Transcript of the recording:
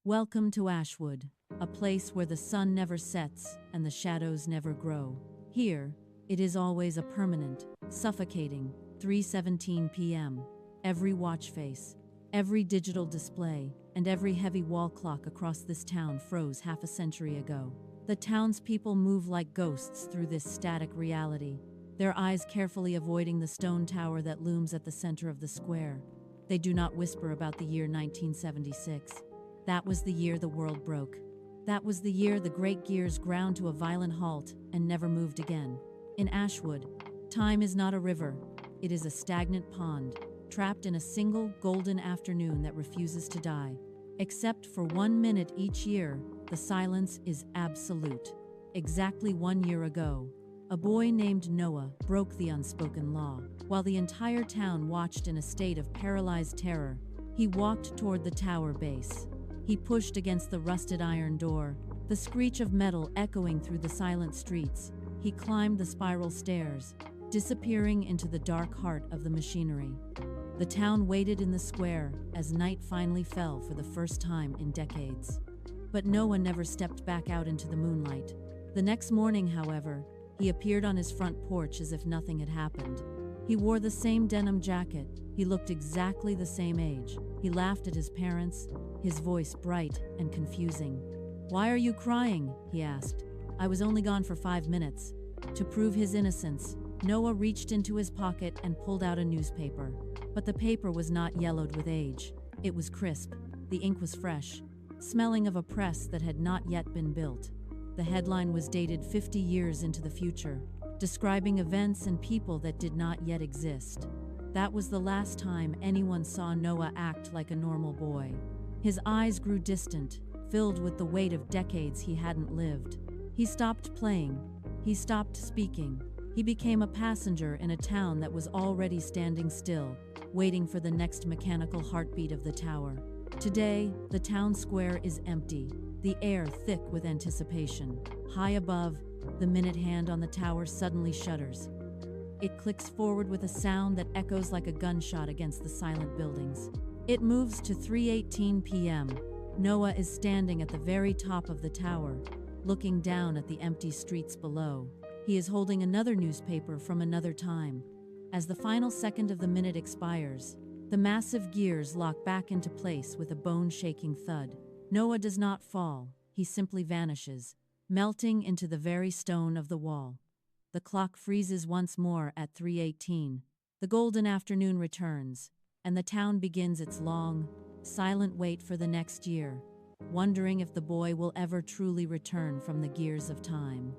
Welcome to Ashwood, a place where the sun never sets and the shadows never grow. Here, it is always a permanent, suffocating 3:17 p.m. Every watch face, every digital display, and every heavy wall clock across this town froze half a century ago. The townspeople move like ghosts through this static reality, their eyes carefully avoiding the stone tower that looms at the center of the square. They do not whisper about the year 1976. That was the year the world broke. That was the year the great gears ground to a violent halt and never moved again. In Ashwood, time is not a river. It is a stagnant pond, trapped in a single golden afternoon that refuses to die. Except for 1 minute each year, the silence is absolute. Exactly 1 year ago, a boy named Noah broke the unspoken law. While the entire town watched in a state of paralyzed terror, he walked toward the tower base. He pushed against the rusted iron door, the screech of metal echoing through the silent streets. He climbed the spiral stairs, disappearing into the dark heart of the machinery. The town waited in the square as night finally fell for the first time in decades. But Noah never stepped back out into the moonlight. The next morning, however, he appeared on his front porch as if nothing had happened. He wore the same denim jacket. He looked exactly the same age. He laughed at his parents, his voice bright and confusing. "Why are you crying?" he asked. "I was only gone for 5 minutes." To prove his innocence, Noah reached into his pocket and pulled out a newspaper. But the paper was not yellowed with age. It was crisp. The ink was fresh, smelling of a press that had not yet been built. The headline was dated 50 years into the future, describing events and people that did not yet exist. That was the last time anyone saw Noah act like a normal boy. His eyes grew distant, filled with the weight of decades he hadn't lived. He stopped playing. He stopped speaking. He became a passenger in a town that was already standing still, waiting for the next mechanical heartbeat of the tower. Today, the town square is empty, the air thick with anticipation. High above, the minute hand on the tower suddenly shudders. It clicks forward with a sound that echoes like a gunshot against the silent buildings. It moves to 3:18 p.m. Noah is standing at the very top of the tower, looking down at the empty streets below. He is holding another newspaper from another time. As the final second of the minute expires, the massive gears lock back into place with a bone-shaking thud. Noah does not fall, he simply vanishes, melting into the very stone of the wall. The clock freezes once more at 3:18. The golden afternoon returns, and the town begins its long, silent wait for the next year, wondering if the boy will ever truly return from the gears of time.